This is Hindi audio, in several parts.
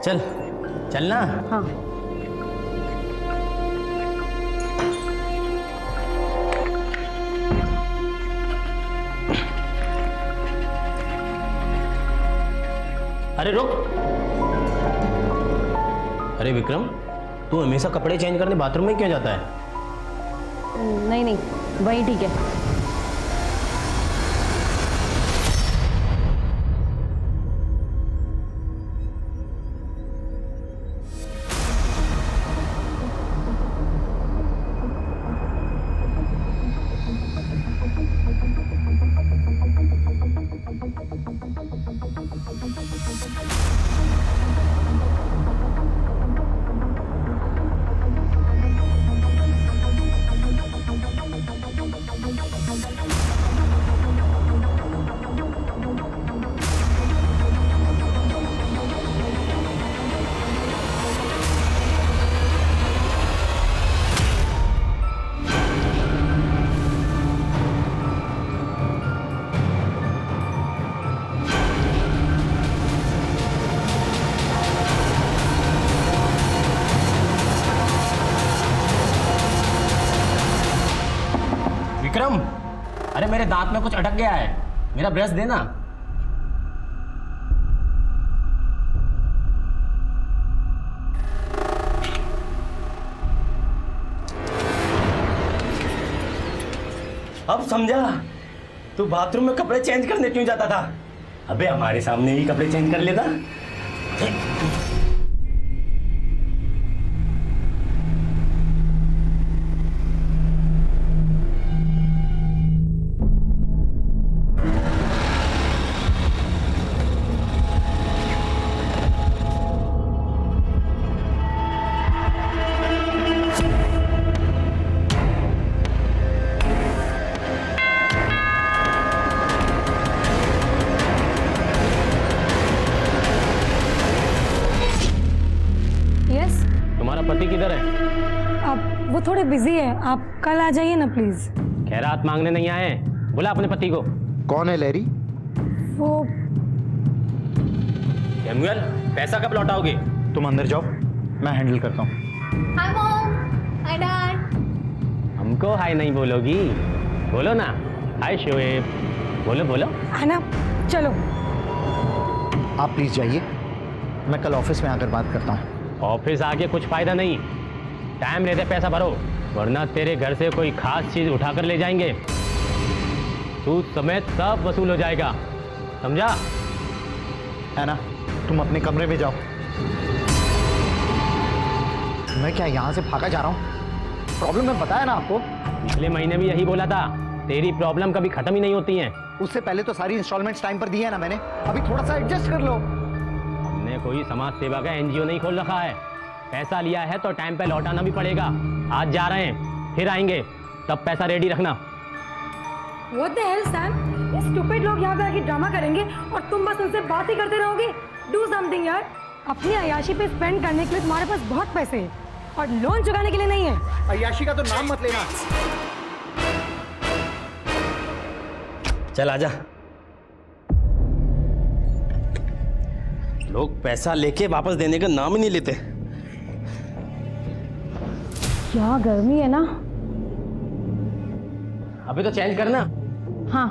चल चलना। हाँ। अरे रुक। अरे विक्रम, तू हमेशा कपड़े चेंज करने बाथरूम में क्यों जाता है? नहीं नहीं, वही ठीक है। विक्रम, अरे मेरे दांत में कुछ अटक गया है, मेरा ब्रश देना। अब समझा तू बाथरूम में कपड़े चेंज करने क्यों जाता था। अबे हमारे सामने ही कपड़े चेंज कर लेता। तुम्हारा पति किधर है? अब वो थोड़े बिजी है, आप कल आ जाइए ना प्लीज। खैरात मांगने नहीं आए, बुला अपने पति को। कौन है लैरी? वो सैमुअल, पैसा कब लौटाओगे? तुम अंदर जाओ, मैं हैंडल करता हूँ। Hi mom, hi dad. हमको हाय नहीं बोलोगी? बोलो ना, हाय शोएब, बोलो बोलो। है ना, चलो। आप प्लीज जाइए, मैं कल ऑफिस में आकर बात करता हूँ। ऑफिस आके कुछ फायदा नहीं, टाइम रहते पैसा भरो, वरना तेरे घर से कोई खास चीज उठाकर ले जाएंगे। सूद समेत सब वसूल हो जाएगा, समझा? है ना, तुम अपने कमरे में जाओ। मैं क्या यहाँ से भागा जा रहा हूँ? प्रॉब्लम मैं बताया ना आपको। पिछले महीने भी यही बोला था, तेरी प्रॉब्लम कभी खत्म ही नहीं होती है। उससे पहले तो सारी इंस्टॉलमेंट्स टाइम पर दी है ना मैंने, अभी थोड़ा सा एडजस्ट कर लो। हमने कोई समाज सेवा का एनजीओ नहीं खोल रखा है, पैसा लिया है तो टाइम पे लौटाना भी पड़ेगा। आज जा रहे हैं, फिर आएंगे, तब पैसा रेडी रखना। What the hell, Sam? ये stupid लोग यहाँ पे आके ड्रामा करेंगे और तुम बस उनसे बात ही करते रहोगे। Do something यार। अपनी अय्याशी पे स्पेंड करने के लिए तुम्हारे पास बहुत पैसे हैं और लोन चुकाने के लिए नहीं है। अय्याशी का तो नाम मत लेना। चल आजा। लोग पैसा लेके वापस देने का नाम ही नहीं लेते। क्या गर्मी है ना। अभी तो चेंज करना। हाँ।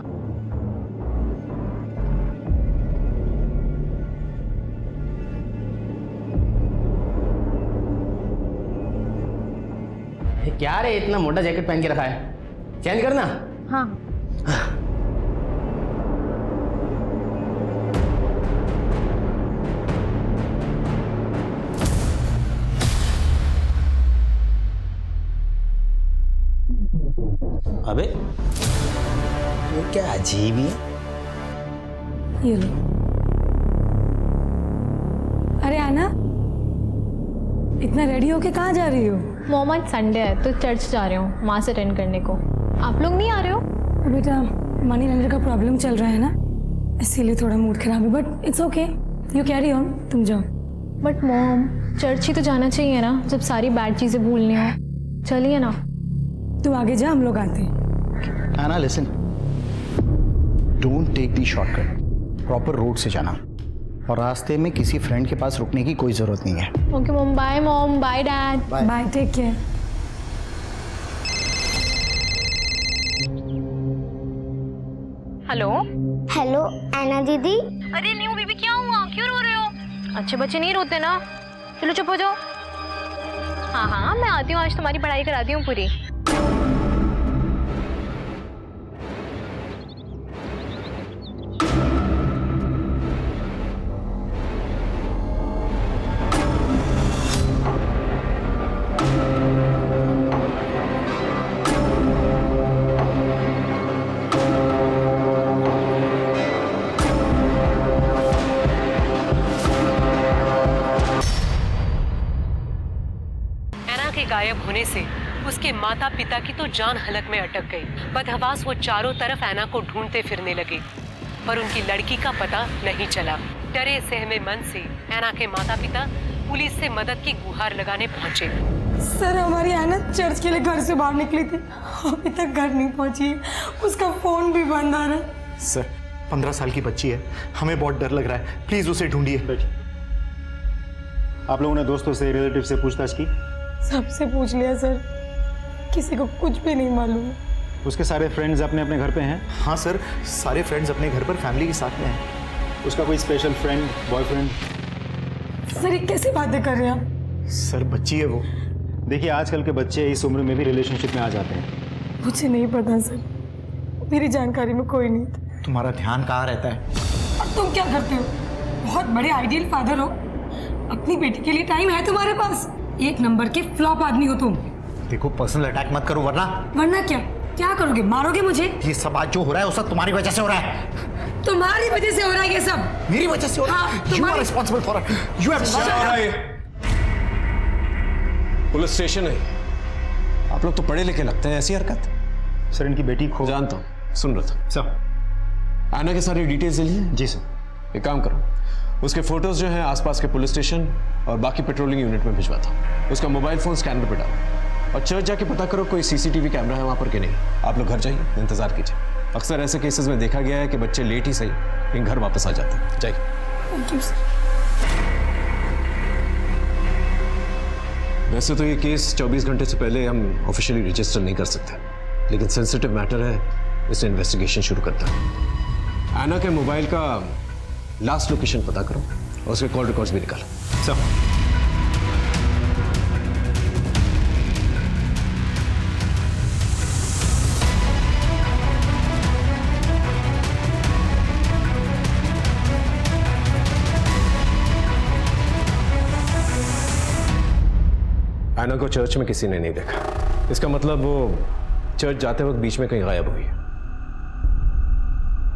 क्या रे, इतना मोटा जैकेट पहन के रखा है, चेंज करना। हाँ। अबे ये क्या अजीब ही है। ये लो। अरे आना, इतना रेडी होके कहाँ जा रही हो? मॉम आज संडे है तो चर्च जा रही हूँ मास अटेंड करने को। आप लोग नहीं आ रहे हो? बेटा मनी लेंडर का प्रॉब्लम चल रहा है ना, इसीलिए थोड़ा मूड खराब है, but it's okay, you carry on, तुम जाओ। बट मॉम चर्च ही तो जाना चाहिए ना, जब सारी बैड चीज़ें भूलनी हो। चलिए ना। तू आगे जा, हम लोग आते हैं। Anna, listen. Don't take the shortcut. Proper road से जाना. और रास्ते में किसी फ्रेंड के पास रुकने की कोई ज़रूरत नहीं है। Okay mom, bye dad. Bye, take care. Hello hello Aina दीदी। अरे न्यू बेबी, क्या हुआ? क्यों रो रहे हो? अच्छे बच्चे नहीं रोते ना। चलो चुप हो जाओ। हाँ, मैं आती हूँ, आज तुम्हारी पढ़ाई कराती हूँ पूरी। के गायब होने से उसके माता पिता की तो जान हलक में अटक गई। बदहवास वो चारों तरफ ऐना को ढूंढते फिरने लगे, पर उनकी लड़की का पता नहीं चला। डरे सहमे मन से ऐना के माता पिता पुलिस से मदद की गुहार लगाने पहुंचे। सर, हमारी ऐना चर्च के लिए घर से बाहर निकली थी, अभी तक घर नहीं पहुंची है। उसका फोन भी बंद आ रहा है। सर, 15 साल की बच्ची है, हमें बहुत डर लग रहा है, प्लीज उसे ढूंढिए। आप लोगों ने दोस्तों से, रिलेटिव से पूछताछ की? सबसे पूछ लिया सर, किसी को कुछ भी नहीं मालूम। उसके सारे फ्रेंड्स अपने अपने घर पे हैं? हाँ सर, सारे फ्रेंड्स अपने घर पर फैमिली के साथ में हैं। उसका कोई स्पेशल फ्रेंड, बॉयफ्रेंड? सर, ये कैसी बातें कर रहे हैं आप? सर, बच्ची है वो। देखिए, आजकल के बच्चे इस उम्र में भी रिलेशनशिप में आ जाते हैं। मुझे नहीं पता सर, मेरी जानकारी में कोई नहीं था। तुम्हारा ध्यान कहाँ रहता है? और तुम क्या करते हो? बहुत बड़े आइडियल फादर हो, अपनी बेटी के लिए टाइम है तुम्हारे पास? एक नंबर के फ्लॉप आदमी हो तुम। देखो, पर्सनल अटैक मत करो, वरना क्या करोगे? मारोगे मुझे? ये सब आज जो हो रहा है वो सब तुम्हारी वजह से हो रहा है। तुम्हारी वजह से हो रहा है ये सब? मेरी वजह से हो रहा है? You are responsible for it. You have police station है, आप लोग तो पढ़े लिखे लगते हैं, ऐसी हरकत? सर, इनकी बेटी खो। जानता हूँ, सुन रहा था। सर, ऐना के सारी डिटेल्स ले लिए? जी सर। एक काम करो, उसके फोटोज जो हैं आसपास के पुलिस स्टेशन और बाकी पेट्रोलिंग यूनिट में भिजवाता हूँ। उसका मोबाइल फोन स्कैनर पे डालो और चर्च जाके पता करो कोई सीसीटीवी कैमरा है वहाँ पर कि नहीं। आप लोग घर जाइए, इंतजार कीजिए। अक्सर ऐसे केसेस में देखा गया है कि बच्चे लेट ही सही लेकिन घर वापस आ जाते हैं। जाइए। Thank you, sir. वैसे तो ये केस 24 घंटे से पहले हम ऑफिशियली रजिस्टर नहीं कर सकते, लेकिन सेंसिटिव मैटर है, इससे इन्वेस्टिगेशन शुरू करता है। ऐना के मोबाइल का लास्ट लोकेशन पता करो और उसके कॉल रिकॉर्ड्स भी निकालो। सर, ऐना को चर्च में किसी ने नहीं देखा, इसका मतलब वो चर्च जाते वक्त बीच में कहीं गायब हुई है।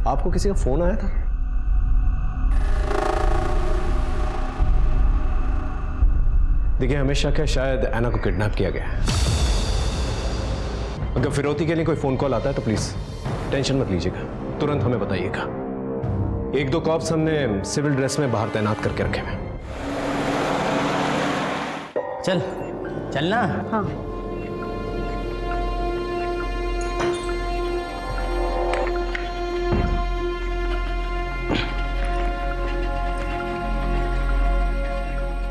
आपको किसी का फोन आया था? देखिए, हमें शक है शायद ऐना को किडनैप किया गया है। अगर फिरौती के लिए कोई फोन कॉल आता है तो प्लीज टेंशन मत लीजिएगा, तुरंत हमें बताइएगा। 1-2 कॉप्स हमने सिविल ड्रेस में बाहर तैनात करके रखे हैं। चलना। हाँ।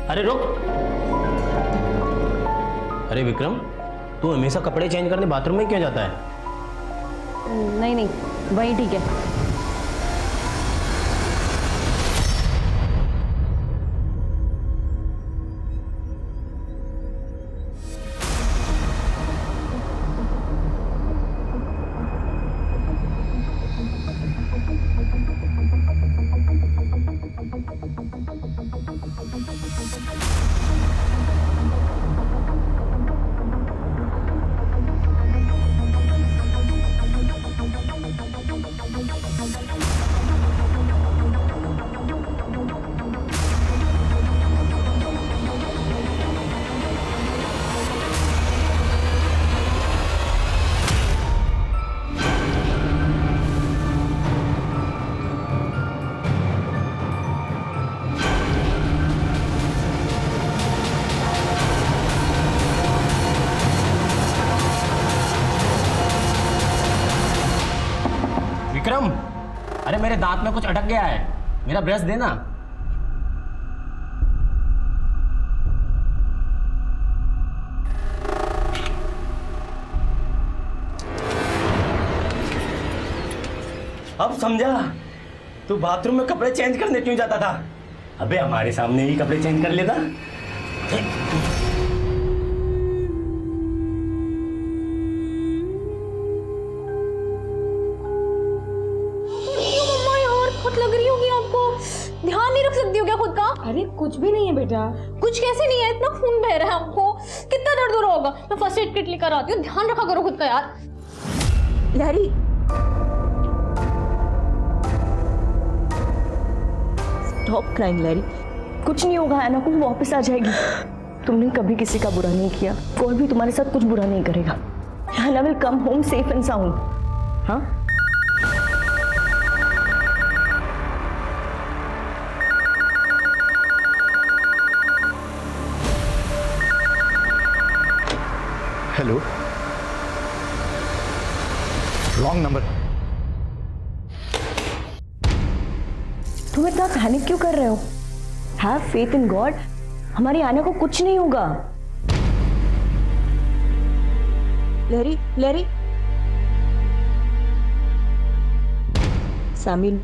अरे रुक। अरे विक्रम, तू हमेशा कपड़े चेंज करने बाथरूम में क्यों जाता है? नहीं, वही ठीक है। विक्रम, अरे मेरे दांत में कुछ अटक गया है, मेरा ब्रश देना। अब समझा, तू बाथरूम में कपड़े चेंज करने क्यों जाता था? अबे हमारे सामने ही कपड़े चेंज कर लेता। मम्मा यार बहुत लग रही होगी आपको, ध्यान नहीं रख सकती हो क्या खुद का? अरे कुछ भी नहीं है बेटा। कुछ कैसे नहीं है, इतना खून बह रहा है आपको, कितना दर्द हो रहा होगा। मैं फर्स्ट एड किट लेकर आती हूँ, ध्यान रखा करो खुद का यार। लहरी, स्टॉप क्राइंग लहरी, कुछ नहीं होगा, ऐना को वापस आ जाएगी। तुमने कभी किसी का बुरा नहीं किया, कोई भी तुम्हारे साथ कुछ बुरा नहीं करेगा। Aina will come home safe and sound. हाँ, हेलो, रॉन्ग नंबर। तुम इतना पैनिक क्यों कर रहे हो? हैव फेथ इन गॉड, हमारी आना को कुछ नहीं होगा। लहरी, लहरी, सामिल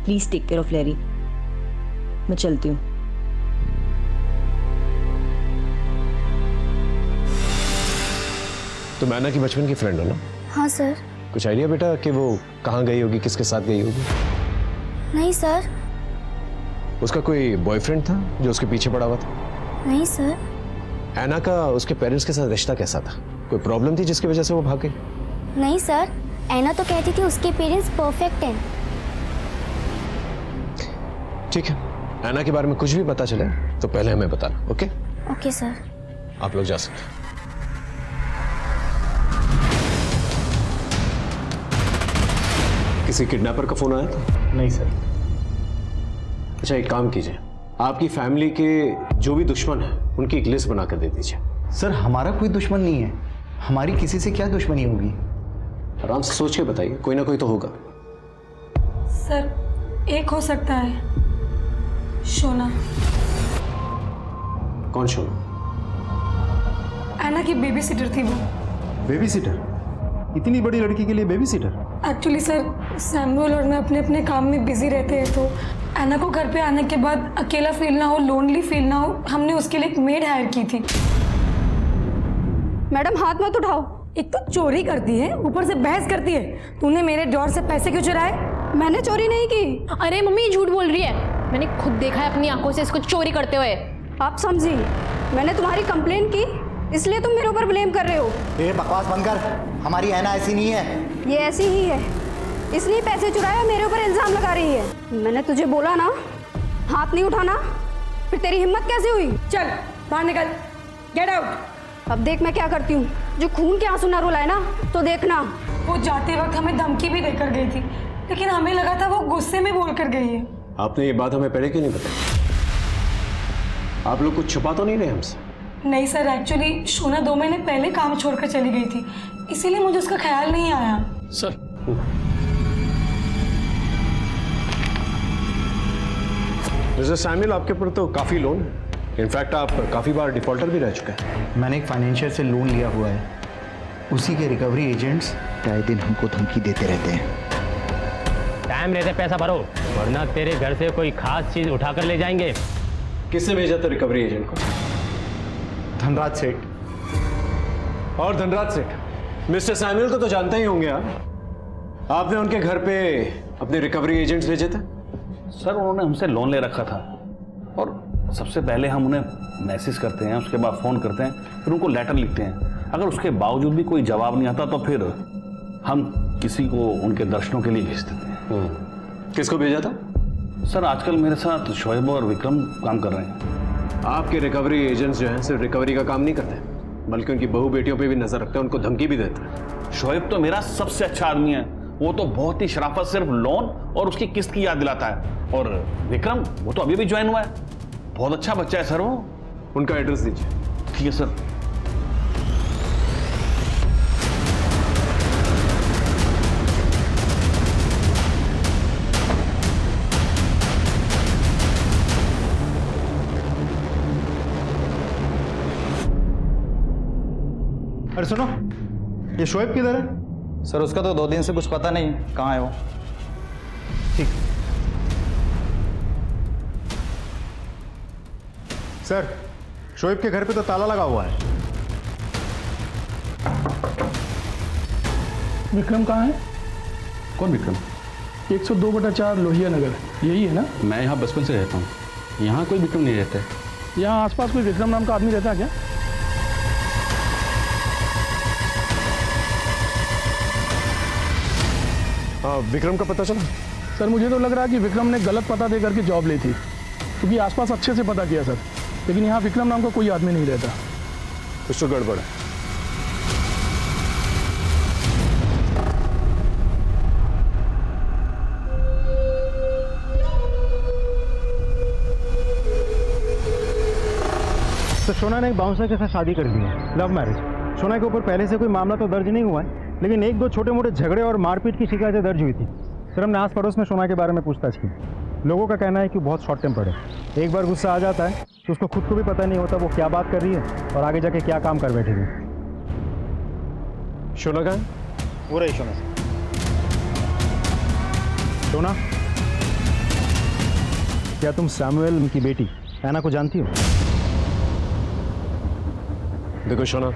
प्लीज टेक केयर ऑफ लहरी। मैं चलती हूँ। तुम ऐना की बचपन की फ्रेंड हो ना? हाँ सर। कुछ आइडिया बेटा कि वो कहाँ गई होगी, किसके साथ गई होगी? नहीं सर। उसका कोई बॉयफ्रेंड था जो उसके पीछे पड़ा हुआ था? नहीं सर। ऐना का उसके पेरेंट्स के साथ रिश्ता कैसा था? कोई प्रॉब्लम थी जिसकी वजह से वो भाग गई? नहीं सर, ऐना तो कहती थी उसके पेरेंट्स परफेक्ट हैं। ठीक है, ऐना के बारे में कुछ भी पता चले तो पहले हमें बताना। ओके? Okay sir. आप लोग जा सकते हैं। किसी किडनैपर का फोन आया था? नहीं सर। अच्छा, एक काम कीजिए, आपकी फैमिली के जो भी दुश्मन हैं उनकी एक लिस्ट बनाकर दे दीजिए। सर हमारा कोई दुश्मन नहीं है, हमारी किसी से क्या दुश्मनी होगी? आराम से सोच के बताइए, कोई ना कोई तो होगा। सर एक हो सकता है, शोना। कौन शोना? ऐना की बेबी सीटर थी वो। Baby seater? इतनी बड़ी लड़की के लिए baby seater? Actually sir, Samuel और मैं अपने अपने काम में बिजी रहते हैं, तो ऐना को घर पे आने के बाद अकेला फील ना हो, लोनली फील ना हो, हमने उसके लिए एक मेड हायर की थी। मैडम हाथ मत उठाओ। एक तो चोरी करती है, ऊपर से बहस करती है। तूने मेरे ड्रॉर से पैसे क्यों चुराए? मैंने चोरी नहीं की। अरे मम्मी झूठ बोल रही है, मैंने खुद देखा है अपनी आंखों से इसको चोरी करते हुए। आप समझी, मैंने तुम्हारी कंप्लेन की इसलिए तुम मेरे ऊपर ब्लेम कर रहे हो। ये बकवास बंद कर, हमारी ऐना ऐसी नहीं है। ये ऐसी ही है, इसलिए पैसे चुराया, मेरे ऊपर इल्जाम लगा रही है। मैंने तुझे बोला ना हाथ नहीं उठाना, फिर तेरी हिम्मत कैसे हुई? चल बाहर निकल, गेट आउट। अब देख मैं क्या करती हूँ, जो खून के आंसू ना रुलाए ना तो देखना। वो जाते वक्त हमें धमकी भी देकर गई थी, लेकिन हमें लगा था वो गुस्से में बोल कर गई है। आपने ये बात हमें पहले क्यों नहीं बताई? आप लोग कुछ छुपा तो नहीं रहे हमसे? नहीं सर, एक्चुअली शोना 2 महीने पहले काम छोड़कर चली गई थी, इसीलिए मुझे उसका ख्याल नहीं आया। सर, मिस्टर सैमुअल, आपके ऊपर तो काफी लोन है। इनफैक्ट आप काफी बार डिफॉल्टर भी रह चुके हैं। मैंने एक फाइनेंशियर से लोन लिया हुआ है, उसी के रिकवरी एजेंट्स आए दिन हमको धमकी देते रहते हैं। टाइम रहते पैसा भरो, वरना तेरे घर से कोई खास चीज उठाकर ले जाएंगे। किसने भेजा था रिकवरी एजेंट को? धनराज सेठ। और धनराज सेठ मिस्टर सैमुअल को तो जानते ही होंगे आप। आपने उनके घर पे अपने रिकवरी एजेंट्स भेजे थे? सर उन्होंने हमसे लोन ले रखा था, और सबसे पहले हम उन्हें मैसेज करते हैं, उसके बाद फ़ोन करते हैं, फिर उनको लेटर लिखते हैं। अगर उसके बावजूद भी कोई जवाब नहीं आता तो फिर हम किसी को उनके दर्शनों के लिए भेज देते हैं। किसको भेजा था? सर आजकल मेरे साथ शोएब और विक्रम काम कर रहे हैं। आपके रिकवरी एजेंट्स जो हैं सिर्फ रिकवरी का काम नहीं करते, बल्कि उनकी बहू बेटियों पे भी नजर रखते हैं, उनको धमकी भी देते हैं। शोएब तो मेरा सबसे अच्छा आदमी है, वो तो बहुत ही शराफत सिर्फ लोन और उसकी किस्त की याद दिलाता है। और विक्रम, वो तो अभी भी ज्वाइन हुआ है, बहुत अच्छा बच्चा है सर वो। उनका एड्रेस दीजिए। ठीक है सर। अरे सुनो, ये शोएब किधर है? सर उसका तो 2 दिन से कुछ पता नहीं कहाँ है वो। ठीक। सर, शोएब के घर पे तो ताला लगा हुआ है। विक्रम कहाँ है? कौन विक्रम? 102/4 लोहिया नगर, यही है ना? मैं यहाँ बचपन से रहता हूँ। यहाँ कोई विक्रम नहीं रहता है। यहाँ आसपास कोई विक्रम नाम का आदमी रहता है क्या? हाँ, विक्रम का पता चला? सर मुझे तो लग रहा है कि विक्रम ने गलत पता दे करके जॉब ली थी, क्योंकि आसपास अच्छे से पता किया सर, लेकिन यहाँ विक्रम नाम का कोई आदमी नहीं रहता। कुछ तो गड़बड़ है। तो शोना ने एक बाउंसर के साथ शादी कर ली है, लव मैरिज। शोना के ऊपर पहले से कोई मामला तो दर्ज नहीं हुआ है, लेकिन एक दो छोटे मोटे झगड़े और मारपीट की शिकायतें दर्ज हुई थी। सर हमने आस पड़ोस में शोना के बारे में पूछताछ की। लोगों का कहना है कि बहुत शॉर्ट टेम्पर्ड है, एक बार गुस्सा आ जाता है तो उसको खुद को भी पता नहीं होता वो क्या बात कर रही है और आगे जाके क्या काम कर बैठेगी। शोना कहाँ है? वो रही शोना। शोना, क्या तुम सैमुअल की बेटी ऐना को जानती हो? देखो शोना,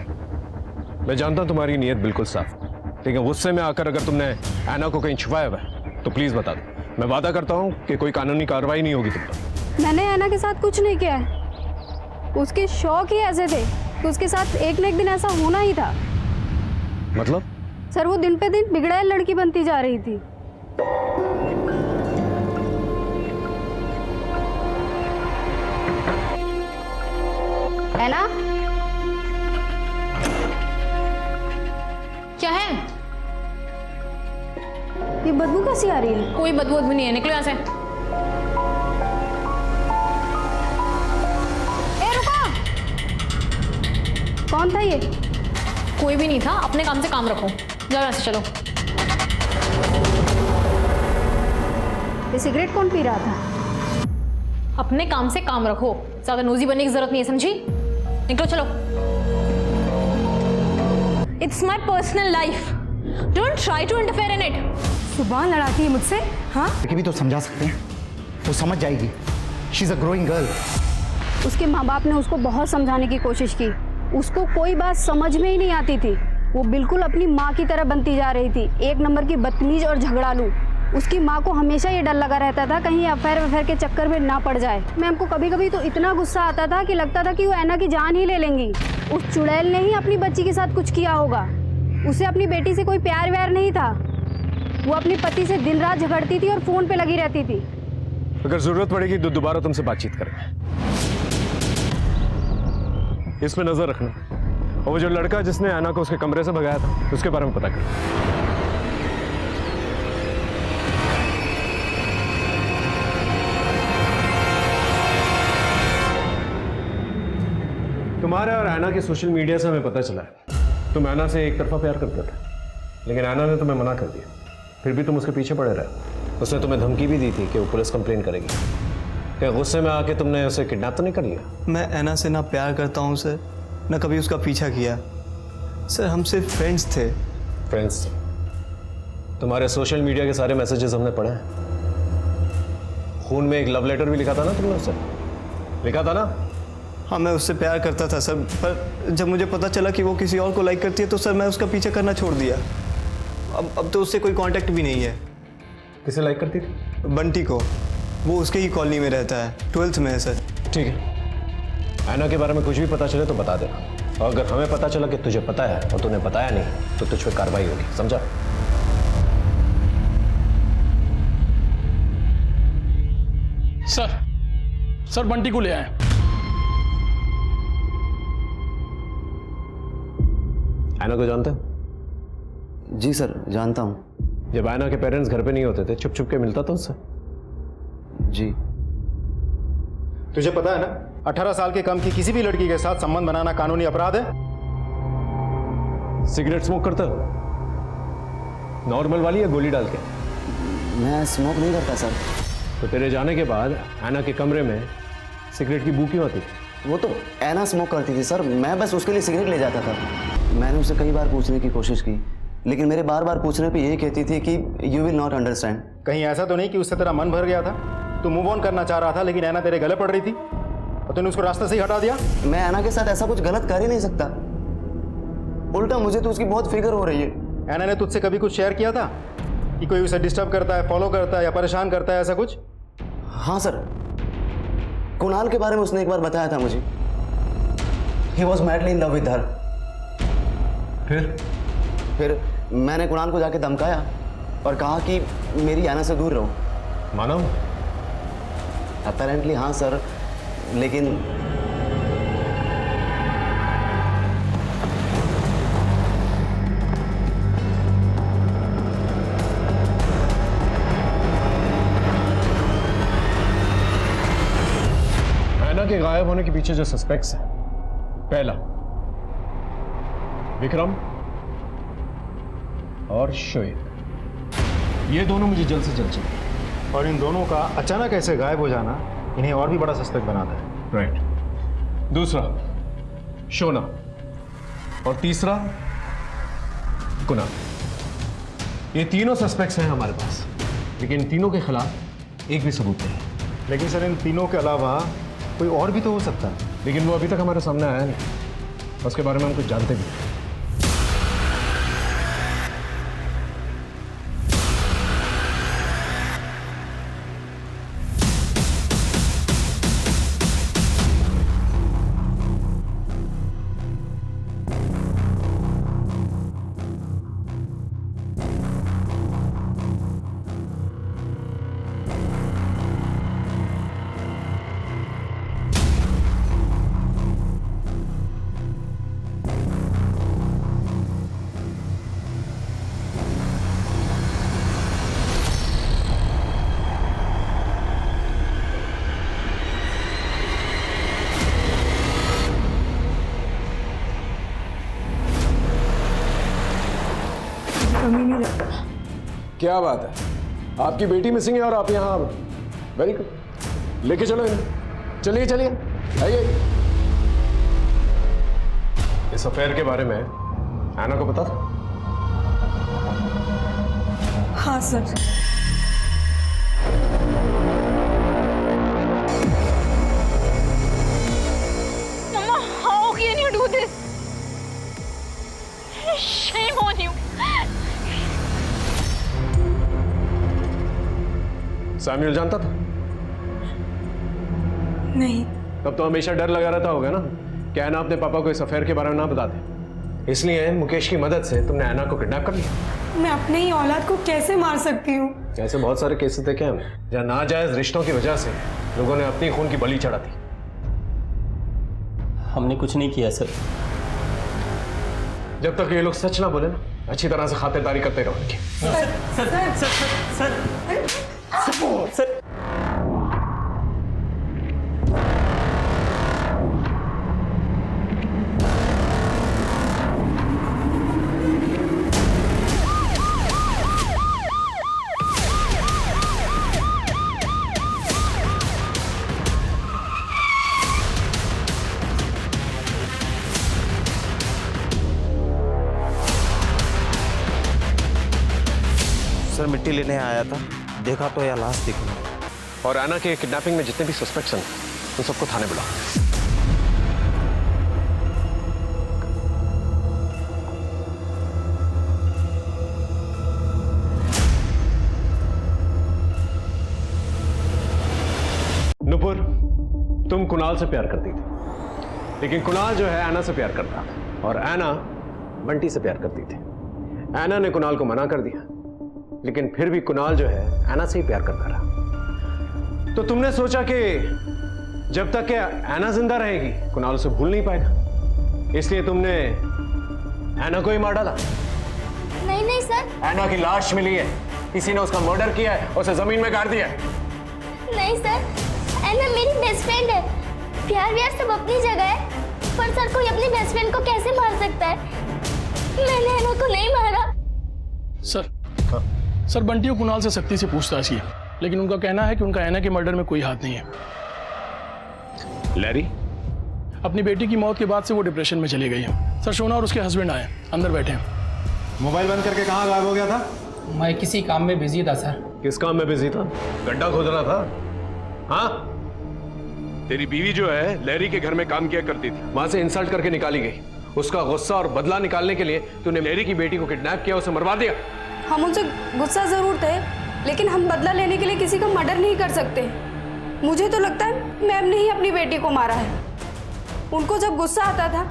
मैं जानता हूं तुम्हारी नीयत बिल्कुल साफ, लेकिन गुस्से में आकर अगर तुमने ऐना को कहीं छुपाया हुआ है तो प्लीज बता दो। मैं वादा करता हूं कि कोई कानूनी कार्रवाई नहीं होगी तुम पर। मैंने ऐना के साथ कुछ नहीं किया है। उसके शौक ही ऐसे थे कि उसके साथ एक न एक दिन ऐसा होना ही था। मतलब? सर वो दिन पे दिन बिगड़ैल लड़की बनती जा रही थी। ऐना, क्या है? ये बदबू कैसी आ रही है? कोई बदबू नहीं है, निकलो यहाँ से। ए रुको! कौन था ये? कोई भी नहीं था, अपने काम से काम रखो। जाओ यहाँ से, चलो। ये सिगरेट कौन पी रहा था? अपने काम से काम रखो, ज्यादा नोजी बनने की जरूरत नहीं है, समझी? निकलो, चलो। It's my personal life, don't try to interfere in it. सुबह लड़ाती है मुझसे, हाँ? लेकिन भी तो समझा सकते हैं, वो समझ जाएगी। She is a growing girl. उसके माँ बाप ने उसको बहुत समझाने की कोशिश की, उसको कोई बात समझ में ही नहीं आती थी। वो बिल्कुल अपनी माँ की तरह बनती जा रही थी, एक नंबर की बदतमीज और झगड़ालू। उसकी माँ को हमेशा ये डर लगा रहता था कहीं अफेयर के चक्कर में ना पड़ जाए। मैम को कभी कभी तो इतना गुस्सा आता था कि लगता था कि वो ऐना की जान ही ले लेंगी। उस चुड़ैल ने ही अपनी बच्ची के साथ कुछ किया होगा। उसे अपनी बेटी से कोई प्यार व्यार नहीं था। वो अपने पति से दिन रात झगड़ती थी और फोन पे लगी रहती थी। अगर जरूरत पड़ेगी तो दोबारा तुमसे बातचीत करेंगे। इस पे नजर रखना, और वो जो लड़का जिसने ऐना को उसके कमरे से भगाया था उसके बारे में पता करो। तुम्हारे और ऐना के सोशल मीडिया से हमें पता चला है तुम ऐना से एक तरफा प्यार करते थे, लेकिन ऐना ने तुम्हें मना कर दिया। फिर भी तुम उसके पीछे पड़े रहे। उसने तुम्हें धमकी भी दी थी कि वो पुलिस कंप्लेन करेगी। क्या गुस्से में आके तुमने उसे किडनैप तो नहीं कर लिया? मैं ऐना से ना प्यार करता हूँ सर, ना कभी उसका पीछा किया सर। हम सिर्फ फ्रेंड्स थे। फ्रेंड्स? तुम्हारे सोशल मीडिया के सारे मैसेजेस हमने पढ़े हैं। खून में एक लव लेटर भी लिखा था ना तुमने उससे? लिखा था ना? हाँ मैं उससे प्यार करता था सर, पर जब मुझे पता चला कि वो किसी और को लाइक करती है तो सर मैं उसका पीछा करना छोड़ दिया। अब तो उससे कोई कांटेक्ट भी नहीं है। किसे लाइक करती थी? बंटी को। वो उसके ही कॉलोनी में रहता है, 12th में है सर। ठीक है, ऐना के बारे में कुछ भी पता चले तो बता देना, और अगर हमें पता चला कि तुझे पता है और तूने बताया नहीं तो तुझ पर कार्रवाई होगी, समझा? सर बंटी को ले आए। ऐना को जानते हो? जी सर जानता हूँ। जब ऐना के पेरेंट्स घर पे नहीं होते थे छुप छुप के मिलता था उससे? जी। तुझे पता है ना 18 साल के कम की किसी भी लड़की के साथ संबंध बनाना कानूनी अपराध है। सिगरेट स्मोक करता हो? नॉर्मल वाली या गोली डाल के? मैं स्मोक नहीं करता सर। तो तेरे जाने के बाद ऐना के कमरे में सिगरेट की बू क्यों आती थी? वो तो ऐना स्मोक करती थी सर, मैं बस उसके लिए सिगरेट ले जाता था। मैंने उसे कई बार पूछने की कोशिश की लेकिन मेरे बार बार पूछने पे यही कहती थी कि यू विल नॉट अंडरस्टैंड। कहीं ऐसा तो नहीं कि उससे तेरा मन भर गया था, तू मूव ऑन करना चाह रहा था, लेकिन ऐना तेरे गले पड़ रही थी और तूने उसको रास्ते से ही हटा दिया? मैं ऐना के साथ ऐसा कुछ गलत कर ही नहीं सकता, उल्टा मुझे तो उसकी बहुत फिक्र हो रही है। ऐना ने तुझसे कभी कुछ शेयर किया था कि कोई उसे डिस्टर्ब करता है, फॉलो करता है या परेशान करता है, ऐसा कुछ? हाँ सर, कुणाल के बारे में उसने एक बार बताया था मुझे। He was madly in love with her। फिर मैंने कुणाल को जाके धमकाया और कहा कि मेरी ऐना से दूर रहो। मानो? अपेरेंटली हाँ सर, लेकिन ऐना के गायब होने के पीछे जो सस्पेक्ट्स हैं, पहला विक्रम और शोएब, ये दोनों मुझे जल्द से जल्द चाहिए। और इन दोनों का अचानक ऐसे गायब हो जाना इन्हें और भी बड़ा सस्पेक्ट बनाता है। राइट। दूसरा शोना और तीसरा कुणाल। ये तीनों सस्पेक्ट्स हैं हमारे पास, लेकिन इन तीनों के खिलाफ एक भी सबूत नहीं। लेकिन सर इन तीनों के अलावा कोई और भी तो हो सकता है। लेकिन वो अभी तक हमारे सामने आया नहीं, उसके बारे में हम कुछ जानते भी नहीं। क्या बात है, आपकी बेटी मिसिंग है और आप यहाँ? वेरी गुड, लेके चलो इन्हें। चलिए चलिए, आइए। इस अफेयर के बारे में ऐना को पता था? हाँ sir. Mama, how can you do this? Shame on you. Samuel जानता था? नहीं। तब तो हमेशा डर लगा रहता होगा ना कि ऐना अपने पापा को इस अफेयर के बारे में ना बता दे, इसलिए मुकेश की मदद से तुमने ऐना को किडनैप कर लिया। मैं अपने ही औलाद को कैसे मार सकती हूँ? ऐसे बहुत सारे केसेस देखे हमने जहाँ नाजायज रिश्तों की वजह से लोगों ने अपनी खून की बलि चढ़ा दी। हमने कुछ नहीं किया सर। जब तक ये लोग सच ना बोले ना, अच्छी तरह से खातिरदारी करते रहो उनकी। सर सर मिट्टी लेने आया था, देखा तो यह लाश दिखी। और ऐना के किडनैपिंग में जितने भी सस्पेक्ट्स हैं उन सबको थाने बुलाओ। नुपुर, तुम कुणाल से प्यार करती थी, लेकिन कुणाल जो है ऐना से प्यार करता था और ऐना बंटी से प्यार करती थी। ऐना ने कुणाल को मना कर दिया, लेकिन फिर भी कुणाल जो है ऐना से ही प्यार करता रहा। तो तुमने सोचा कि जब तक कि ऐना जिंदा रहेगी कुणाल उसे भूल नहीं पाएगा, इसलिए तुमने ऐना को ही मार डाला। नहीं नहीं सर। ऐना की लाश मिली है, किसी ने उसका मर्डर किया है, उसे जमीन में गाड़ दिया है। नहीं सर, ऐना मेरी बेस्ट फ्रेंड है। प्यार व्यार सब अपनी जगह है, पर सर कोई अपनी बेस्ट फ्रेंड को कैसे मार सकता है? मैंने ऐना को नहीं मारा। सर बंटी और कुणाल से सख्ती से पूछताछ की, लेकिन उनका कहना है कि उनका ऐना के मर्डर में कोई हाथ नहीं है। लैरी? अपनी बेटी की मौत के बाद से वो डिप्रेशन में चली गई है। सर शोना और उसके हस्बैंड आए, अंदर बैठे हैं। मोबाइल बंद करके कहाँ गायब हो गया था? मैं किसी काम में बिजी था सर। किस काम में बिजी था? गड्ढा खोद रहा था? हाँ? तेरी बीवी जो है लहरी के घर में काम किया करती थी, वहां से इंसल्ट करके निकाली गई। उसका गुस्सा और बदला निकालने के लिए तूने लहरी की बेटी को किडनैप किया, उसे मरवा दिया। हम उनसे गुस्सा जरूर थे, लेकिन हम बदला लेने के लिए किसी का मर्डर नहीं कर सकते। मुझे तो लगता है मैम ने ही अपनी बेटी को मारा है। उनको जब गुस्सा आता था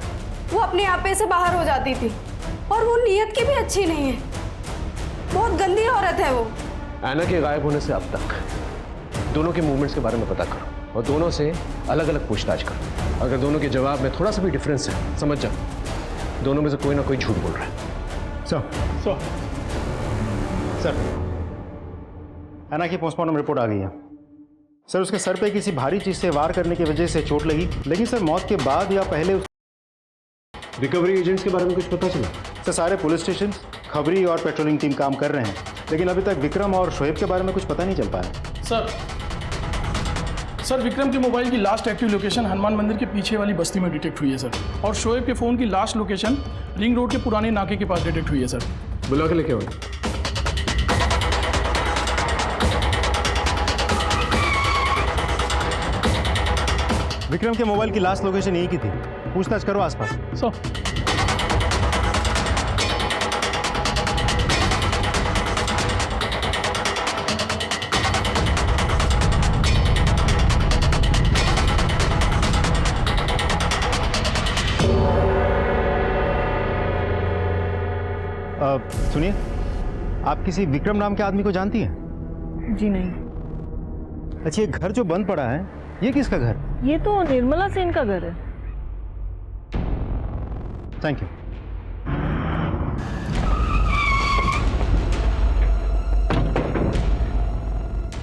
वो अपने आपे से बाहर हो जाती थी, और वो नीयत की भी अच्छी नहीं है। बहुत गंदी औरत है वो। ऐना के गायब होने से अब तक दोनों के मूवमेंट्स के बारे में पता करो और दोनों से अलग अलग पूछताछ करो। अगर दोनों के जवाब में थोड़ा सा भी डिफरेंस है, समझ जा दोनों में से कोई ना कोई झूठ बोल रहा है। सर, ऐना की पोस्टमार्टम रिपोर्ट आ गई है। सर, उसके सर पे किसी भारी चीज से वार करने की वजह से चोट लगी, लेकिन सर मौत के बाद या पहले रिकवरी एजेंट्स के बारे में कुछ पता चला? सर, सारे पुलिस स्टेशन, खबरी और पेट्रोलिंग टीम काम कर रहे हैं, लेकिन अभी तक विक्रम और शोएब के बारे में कुछ पता नहीं चल पाया। सर विक्रम के मोबाइल की लास्ट एक्टिव लोकेशन हनुमान मंदिर के पीछे वाली बस्ती में डिटेक्ट हुई है सर, और शोएब के फ़ोन की लास्ट लोकेशन रिंग रोड के पुराने नाके के पास डिटेक्ट हुई है सर। बुला के लेके आओ। विक्रम के मोबाइल की लास्ट लोकेशन यही की थी, पूछताछ करो आसपास। सुनिए, आप किसी विक्रम नाम के आदमी को जानती हैं? जी नहीं। अच्छा, ये घर जो बंद पड़ा है, ये किसका घर? ये तो निर्मला सेन का घर है। Thank you.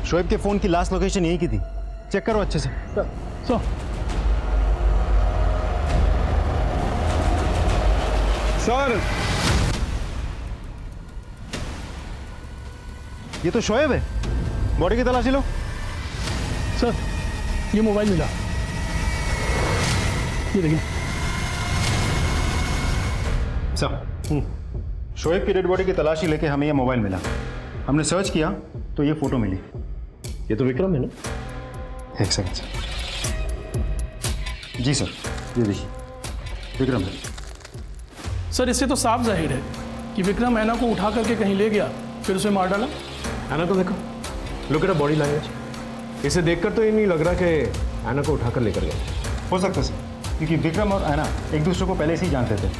शोएब के फोन की लास्ट लोकेशन यही की थी, चेक करो अच्छे से। सर ये तो शोएब है, बॉडी की तलाशी लो। सर ये मोबाइल मिला, ये देखिए सर। शोएब की डेड बॉडी की तलाशी लेके हमें ये मोबाइल मिला। हमने सर्च किया तो ये फोटो मिली। ये तो विक्रम है ना? एक सेकंड सर। जी सर, ये देखिए विक्रम है। सर इससे तो साफ जाहिर है कि विक्रम ऐना को उठा करके कहीं ले गया, फिर उसे मार डाला। ऐना को देखो, look at the body language. इसे देखकर तो ये नहीं लग रहा कि ऐना को उठाकर लेकर गया। हो सकता है सर, क्योंकि विक्रम और ऐना एक दूसरे को पहले से ही जानते थे,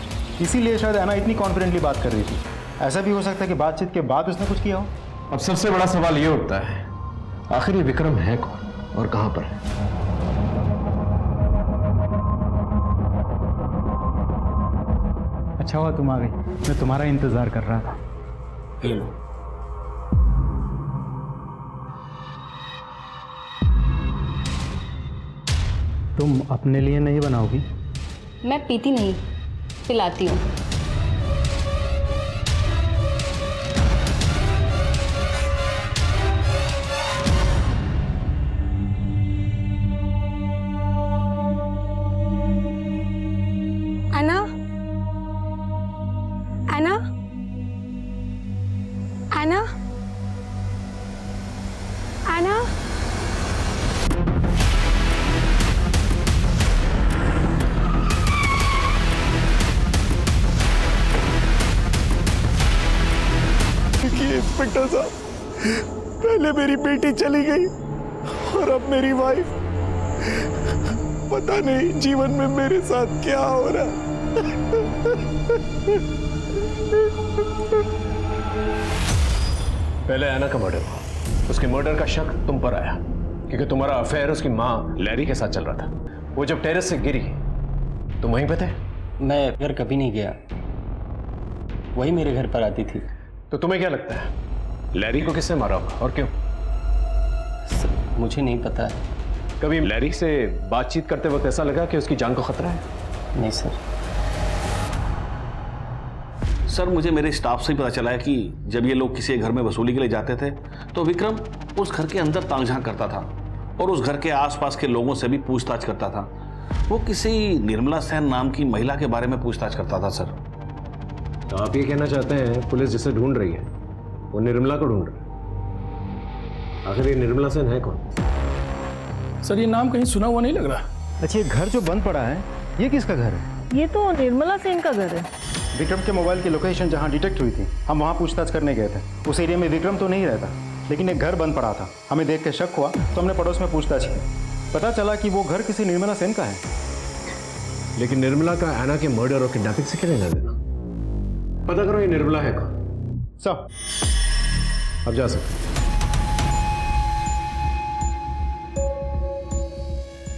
इसीलिए शायद ऐना इतनी कॉन्फिडेंटली बात कर रही थी। ऐसा भी हो सकता है कि बातचीत के बाद उसने कुछ किया हो। अब सबसे बड़ा सवाल ये उठता है, आखिर ये विक्रम है कौन और कहां पर है? अच्छा हुआ तुम आ गई, मैं तुम्हारा इंतजार कर रहा था। ये लो। तुम अपने लिए नहीं बनाओगी? मैं पीती नहीं, पिलाती हूँ। ऐना, ऐना, ऐना, ऐना। इंस्पेक्टर साहब, पहले मेरी बेटी चली गई और अब मेरी वाइफ। पता नहीं जीवन में मेरे साथ क्या हो रहा है। पहले ऐना का मर्डर हुआ, उसके मर्डर का शक तुम पर आया क्योंकि तुम्हारा अफेयर उसकी माँ लैरी के साथ चल रहा था। वो जब टेरेस से गिरी तुम वहीं पे थे? मैं घर कभी नहीं गया, वही मेरे घर पर आती थी। तो तुम्हें क्या लगता है लैरी को किसने मारा होगा और क्यों? मुझे नहीं पता। कभी लैरी से बातचीत करते वक्त ऐसा लगा कि उसकी जान को खतरा है? नहीं सर। सर मुझे मेरे स्टाफ से ही पता चला है कि जब ये लोग किसी घर में वसूली के लिए जाते थे तो विक्रम उस घर के अंदर ताक झांक करता था और उस घर के आसपास के लोगों से भी पूछताछ करता था। वो किसी निर्मला सेन नाम की महिला के बारे में पूछताछ करता था सर। तो आप ये कहना चाहते हैं पुलिस जिसे ढूंढ रही है वो निर्मला को ढूंढ रही है? आखिर ये निर्मला सेन है कौन? सर ये नाम कहीं सुना हुआ नहीं लग रहा। अच्छा, ये घर जो बंद पड़ा है ये किसका घर है? ये तो निर्मला सेन का घर है। विक्रम के मोबाइल की लोकेशन जहाँ डिटेक्ट हुई थी, हम वहाँ पूछताछ करने गए थे। उस एरिया में विक्रम तो नहीं रहता, लेकिन एक घर बंद पड़ा था। हमें देख के शक हुआ तो हमने पड़ोस में पूछताछ की। पता चला कि वो घर किसी निर्मला सेन का है। लेकिन निर्मला का एना के मर्डर और किडनैपिंग से क्या लेना देना? पता करो ये निर्मला है कौन। सब अब जा सकते।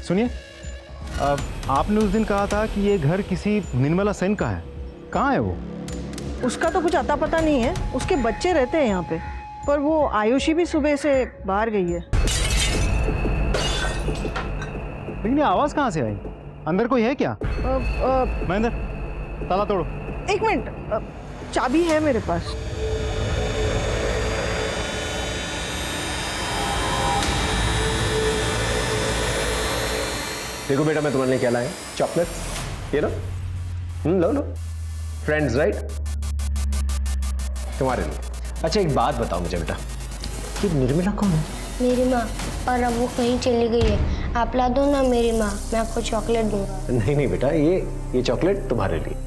सुनिए, आपने उस दिन कहा था कि ये घर किसी निर्मला सेन का है। कहाँ है वो? उसका तो कुछ अता पता नहीं है। उसके बच्चे रहते हैं यहाँ पे, पर वो आयुषी भी सुबह से बाहर गई है। लेकिन ये आवाज़ कहाँ से आई? अंदर कोई है क्या? महेंद्र, ताला तोड़ो। एक मिनट, चाबी है मेरे पास। देखो बेटा, मैं तुम्हारे लिए क्या लाया? चॉकलेट्स। ये लो। लो लो। Friends right? तुम्हारे लिए। अच्छा एक बात बताओ मुझे बेटा, कि निर्मला कौन है? मेरी माँ, और अब वो कहीं चली गई है। आप ला दो ना मेरी माँ, मैं आपको चॉकलेट दूंगा। नहीं नहीं बेटा, ये चॉकलेट तुम्हारे लिए।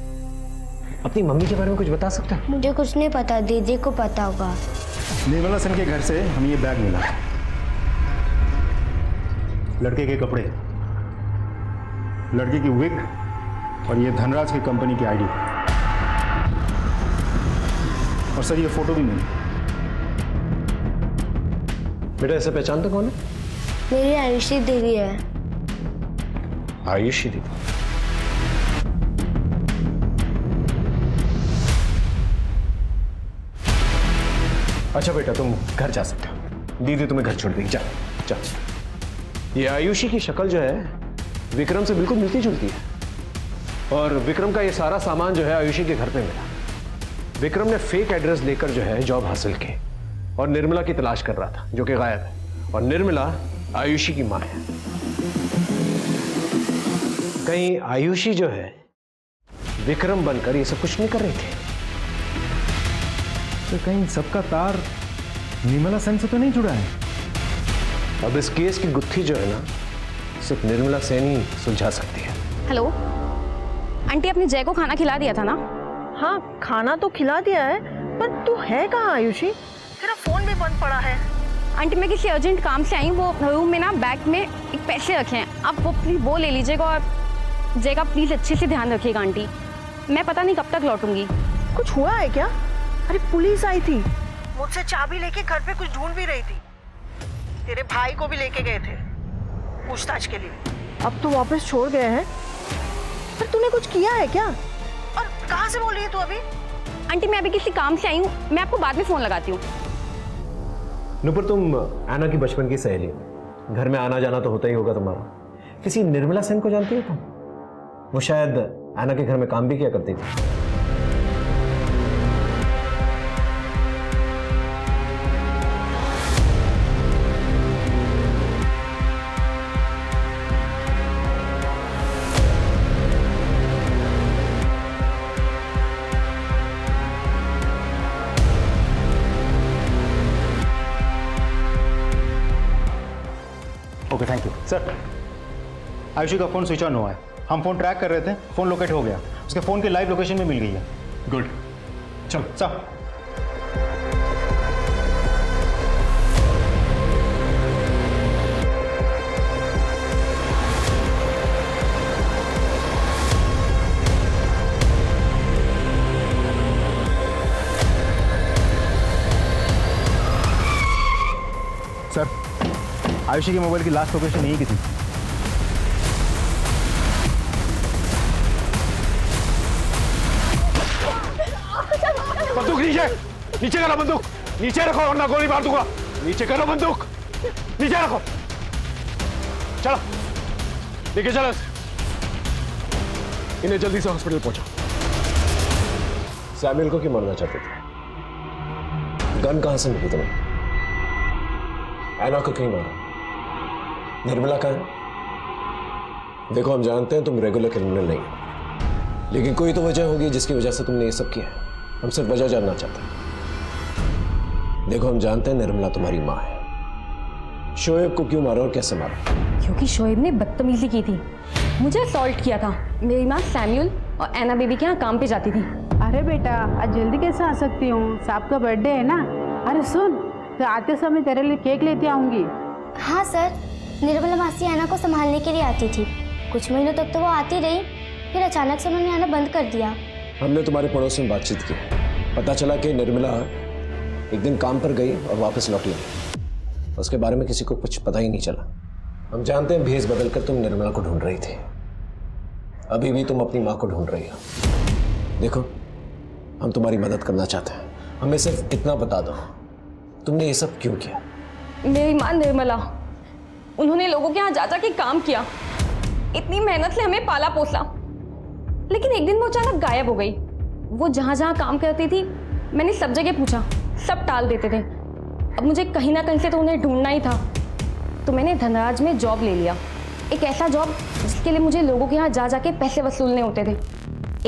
अपनी मम्मी के बारे में कुछ बता सकते हो? मुझे कुछ नहीं पता, दीदी को पता होगा। निर्मला सेन के घर से हमें ये बैग मिला, लड़के के कपड़े, लड़के की विग और ये धनराज की कंपनी की आईडी। और सर ये फोटो भी मिली। बेटा ऐसे पहचानते कौन है? मेरी आयुषी दीदी है। आयुषी दीदी? अच्छा बेटा तुम घर जा सकते हो, दीदी तुम्हें घर छोड़ देगी। जा जा। ये आयुषी की शक्ल जो है विक्रम से बिल्कुल मिलती जुलती है, और विक्रम का ये सारा सामान जो है आयुषी के घर पे मिला। विक्रम ने फेक एड्रेस देकर जो है जॉब हासिल की और निर्मला की तलाश कर रहा था, जो कि गायब है। और निर्मला आयुषी की मां है। कहीं आयुषी जो है विक्रम बनकर ये सब कुछ नहीं कर रही थी? तो कहीं सबका तार निर्मला सेन से तो नहीं जुड़ा है? अब इस केस की गुत्थी जो है ना, सिर्फ निर्मला सेन ही सुलझा सकती है। हेलो आंटी, आपने जय को खाना खिला दिया था ना? हाँ, खाना तो खिला दिया है, पर तू है कहाँ आयुषी? तेरा फोन भी बंद पड़ा है। आंटी मैं किसी अर्जेंट काम से आई हूँ, वो रूम में ना बैग में एक पैसे रखे हैं, आप वो प्लीज वो ले लीजिएगा। और जय का प्लीज अच्छे से ध्यान रखिएगा आंटी, मैं पता नहीं कब तक लौटूंगी। कुछ हुआ है क्या? अरे पुलिस आई थी, मुझसे चाबी लेके घर पे कुछ ढूंढ भी रही थी। तेरे भाई को भी लेके गए थे पूछताछ के लिए। अब तो वापस छोड़ गए हैं। पर तूने कुछ किया है क्या? और कहाँ से बोल रही है तू अभी? आंटी मैं अभी किसी काम से आई हूँ, मैं आपको बाद में फोन लगाती हूँ। नुपुर तुम एना की बचपन की सहेली, घर में आना जाना तो होता ही होगा तुम्हारा। किसी निर्मला सेन को जानती हो तुम? वो शायद एना के घर में काम भी किया करती थी। Okay thank you sir. Ayushi का फोन स्विच ऑन हुआ है, हम फोन ट्रैक कर रहे थे, फोन लोकेट हो गया, उसके फोन की लाइव लोकेशन भी मिल गई है। गुड, चलो सर। सर आयुषी के मोबाइल की लास्ट लोकेशन यही की थी। बंदूक नीचे, नीचे करो बंदूक, नीचे रखो वरना गोली मार दूंगा। नीचे करो बंदूक, नीचे रखो। चलो लेके चलो इन्हें, जल्दी से हॉस्पिटल पहुंचाओ। सैमुअल को क्यों मारना चाहते थे? गन कहां से मिली तुम्हें? एना को क्यों मारा? निर्मला का है? देखो हम जानते हैं तुम रेगुलर क्रिमिनल नहीं हो, लेकिन कोई तो वजह होगी जिसकी वजह से तुमने ये सब किया। हम सिर्फ वजह जानना चाहते हैं। देखो, हम जानते हैं निर्मला तुम्हारी माँ है। शोएब को क्यों मारा और कैसे मारा? क्योंकि शोएब ने बदतमीजी की थी, मुझे असॉल्ट किया था। मेरी माँ सैम्यूल और एना बेबी के यहाँ काम पे जाती थी। अरे बेटा, आज जल्दी कैसे आ सकती हूँ? साहब का बर्थडे है ना। अरे सुन, तो आते समय तेरे लिए केक लेते आऊंगी। हाँ सर, निर्मला मासी ऐना को संभालने के लिए आती थी। कुछ महीनों तक तो वो आती रही, फिर अचानक से उन्होंने आना बंद कर दिया। हमने तुम्हारे पड़ोस में बातचीत की, पता चला कि निर्मला एक दिन काम पर गई और वापस लौटी नहीं। उसके बारे में किसी को कुछ पता ही नहीं चला। हम जानते हैं भेस बदलकर तुम निर्मला को ढूंढ रही थी, अभी भी तुम अपनी माँ को ढूंढ रही हो। देखो, हम तुम्हारी मदद करना चाहते हैं, हमें सिर्फ इतना बता दो, तुमने ये सब क्यों किया? मेरी माँ निर्मला, उन्होंने लोगों के यहाँ जा जा के काम किया, इतनी मेहनत से हमें पाला पोसा, लेकिन एक दिन वो अचानक गायब हो गई। वो जहाँ जहाँ काम करती थी, मैंने सब जगह पूछा, सब टाल देते थे। अब मुझे कहीं ना कहीं से तो उन्हें ढूंढना ही था, तो मैंने धनराज में जॉब ले लिया। एक ऐसा जॉब जिसके लिए मुझे लोगों के यहाँ जा जा के पैसे वसूलने होते थे।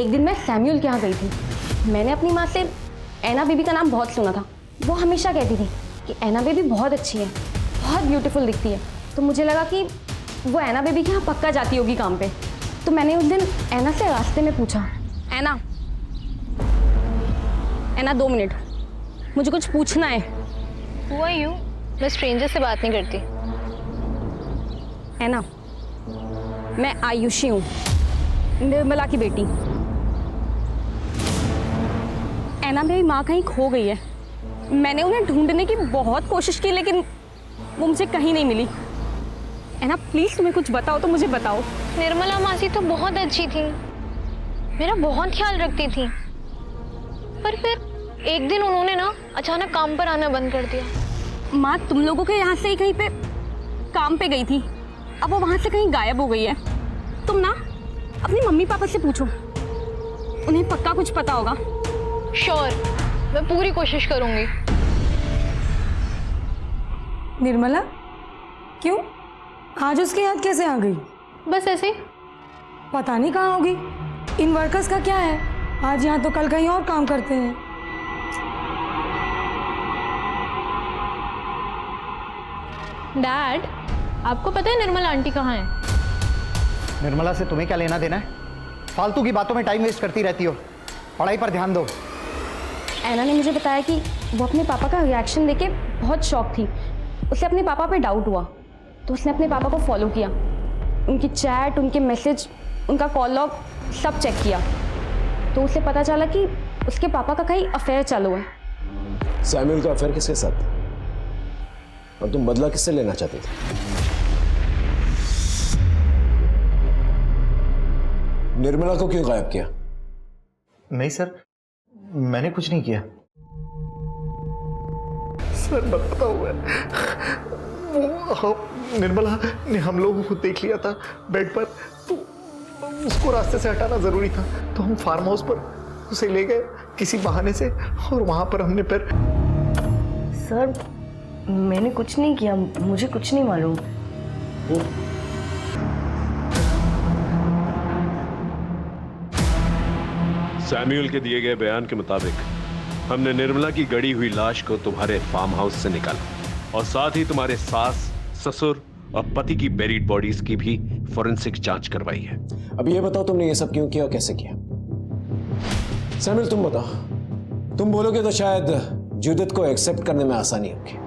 एक दिन मैं सैम्यूल के यहाँ गई थी। मैंने अपनी माँ से ऐना बेबी का नाम बहुत सुना था। वो हमेशा कहती थी कि ऐना बेबी बहुत अच्छी है, बहुत ब्यूटीफुल दिखती है। तो मुझे लगा कि वो ऐना बेबी के यहाँ पक्का जाती होगी काम पे। तो मैंने उस दिन ऐना से रास्ते में पूछा, ऐना 2 मिनट, मुझे कुछ पूछना है। Who are you? मैं स्ट्रेंजर से बात नहीं करती। ऐना, मैं आयुषी हूँ, निर्मला की बेटी। ऐना, मेरी माँ कहीं खो गई है। मैंने उन्हें ढूंढने की बहुत कोशिश की, लेकिन वो मुझे कहीं नहीं मिली। ऐना प्लीज, तुम्हें कुछ बताओ तो मुझे बताओ। निर्मला मासी तो बहुत अच्छी थी, मेरा बहुत ख्याल रखती थी, पर फिर एक दिन उन्होंने ना अचानक काम पर आना बंद कर दिया। माँ तुम लोगों के यहाँ से ही कहीं पे काम पे गई थी, अब वो वहाँ से कहीं गायब हो गई है। तुम ना अपनी मम्मी पापा से पूछो, उन्हें पक्का कुछ पता होगा। श्योर, मैं पूरी कोशिश करूंगी। निर्मला, क्यों? आज उसकी याद कैसे आ गई? बस ऐसे। पता नहीं कहाँ होगी। इन वर्कर्स का क्या है, आज यहाँ तो कल कहीं और काम करते हैं। डैड, आपको पता है निर्मला आंटी कहाँ है? निर्मला से तुम्हें क्या लेना देना है? फालतू की बातों में टाइम वेस्ट करती रहती हो, पढ़ाई पर ध्यान दो। ऐना ने मुझे बताया कि वो अपने पापा का रिएक्शन देके बहुत शॉक थी। उसे अपने पापा पे डाउट हुआ, तो उसने अपने पापा को फॉलो किया। उनकी चैट, उनके मैसेज, उनका कॉल लॉग सब चेक किया, तो उसे पता चला कि उसके पापा का कहीं अफेयर चालू है। सैम्यूल का अफेयर किसके साथ? और तुम बदला किससे लेना चाहते थे? निर्मला को क्यों गायब किया? नहीं सर, मैंने कुछ नहीं किया। सर बताओ, वो निर्मला ने हम लोगों को देख लिया था बेड पर, तो उसको रास्ते से हटाना जरूरी था, तो हम फार्म हाउस पर उसे ले गए किसी बहाने से, और वहां पर हमने फिर। सर मैंने कुछ नहीं किया, मुझे कुछ नहीं मालूम। सैम्यूल के दिए गए बयान के मुताबिक हमने निर्मला की गड़ी हुई लाश को तुम्हारे फार्म हाउस से निकाला और साथ ही तुम्हारे सास, ससुर और पति की बेरीड बॉडीज की भी फोरेंसिक जांच करवाई है। अब ये बताओ, तुमने ये सब क्यों किया और कैसे किया? सैम्यूल तुम बताओ। तुम बोलोगे तो शायद जूदित को एक्सेप्ट करने में आसानी होगी।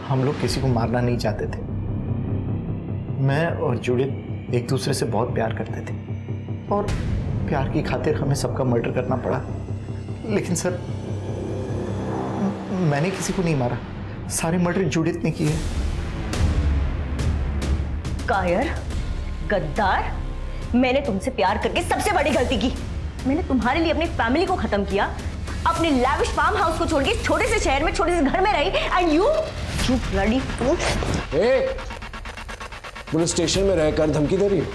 हम लोग किसी को मारना नहीं चाहते थे। मैं और जूडिथ एक दूसरे से बहुत प्यार करते थे, और प्यार की खातिर हमें सबका मर्डर करना पड़ा। लेकिन सर, मैंने किसी को नहीं मारा, सारे मर्डर जूडिथ ने किए। कायर, गद्दार, मैंने तुमसे प्यार करके सबसे बड़ी गलती की। मैंने तुम्हारे लिए अपनी फैमिली को खत्म किया, अपने लैविश फार्म हाउस को छोड़ के छोटे से शहर में, छोटे से घर में रही, and you bloody fool. Police station में रहकर धमकी दे रही हो?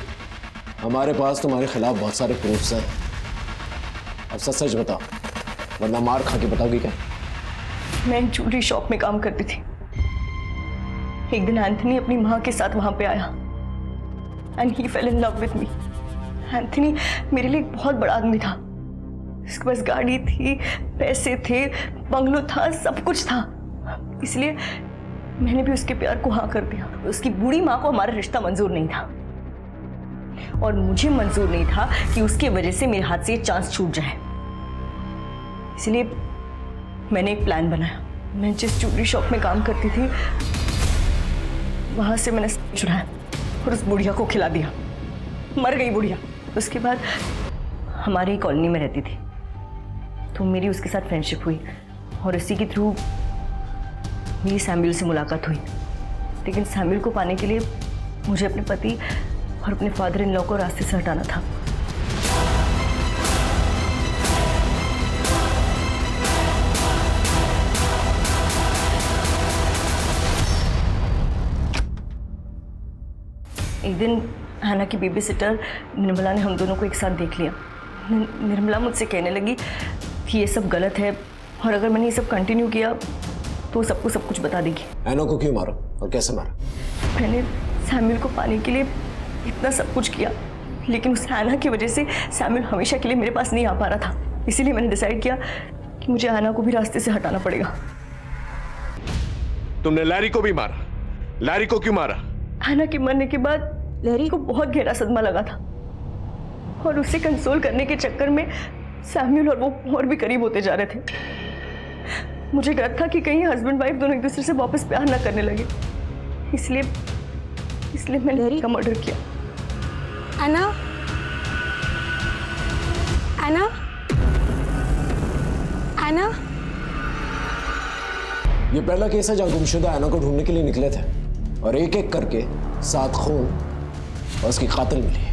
हमारे पास तुम्हारे खिलाफ बहुत सारे प्रूफ्स हैं। अब सच सच बताओ, वरना मार खा के बताओगी क्या? मैं ज्वेलरी शॉप में काम करती थी। एक दिन एंथनी अपनी माँ के साथ वहां पे आया, and he fail in love with me. Anthony मेरे लिए एक बहुत बड़ा आदमी था। इसके पास गाड़ी थी, पैसे थे, बंगलो था, सब कुछ था। इसलिए मैंने भी उसके प्यार को हाँ कर दिया। उसकी बूढ़ी माँ को हमारा रिश्ता मंजूर नहीं था और मुझे मंजूर नहीं था कि उसके वजह से मेरे हाथ से ये चांस छूट जाए। इसलिए मैंने एक प्लान बनाया। मैं जिस ज्वेलरी शॉप में काम करती थी वहां से मैंने चुराया और उस बुढ़िया को खिला दिया। मर गई बुढ़िया। उसके बाद हमारी कॉलोनी में रहती थी तो मेरी उसके साथ फ्रेंडशिप हुई और इसी के थ्रू मेरी सैमुअल से मुलाकात हुई। लेकिन सैमुअल को पाने के लिए मुझे अपने पति और अपने फादर इन लॉ को रास्ते से हटाना था। एक दिन हैना की बेबी सिटर निर्मला ने हम दोनों को एक साथ देख लिया। निर्मला मुझसे कहने लगी कि ये सब गलत है और अगर मैंने ये सब कंटिन्यू किया तो सबको सब कुछ बता देगी। हैना को क्यों मारा और कैसे मारा? मैंने सैमुअल को पाने के लिए इतना सब कुछ किया, लेकिन उस हैना की वजह से सैमुअल हमेशा के लिए मेरे पास नहीं आ पा रहा था। इसीलिए मैंने डिसाइड किया कि मुझे हैना को भी रास्ते से हटाना पड़ेगा। तुमने लैरी को भी मारा? लैरी को क्यों मारा? हैना के मरने के बाद लैरी को बहुत गहरा सदमा लगा था और उसे कंसोल करने के चक्कर में सैमुअल और वो और भी करीब होते जा रहे थे। मुझे डर था कि कहीं हस्बैंड वाइफ दोनों एक दूसरे से वापस प्यार ना करने लगे। इसलिए मैंने लैरी का मर्डर किया। एना, एना, एना। ये पहला केस है जहां गुमशुदा हैना को ढूंढने के लिए निकले थे और एक एक करके 7 खून और उसकी कातिल मिली।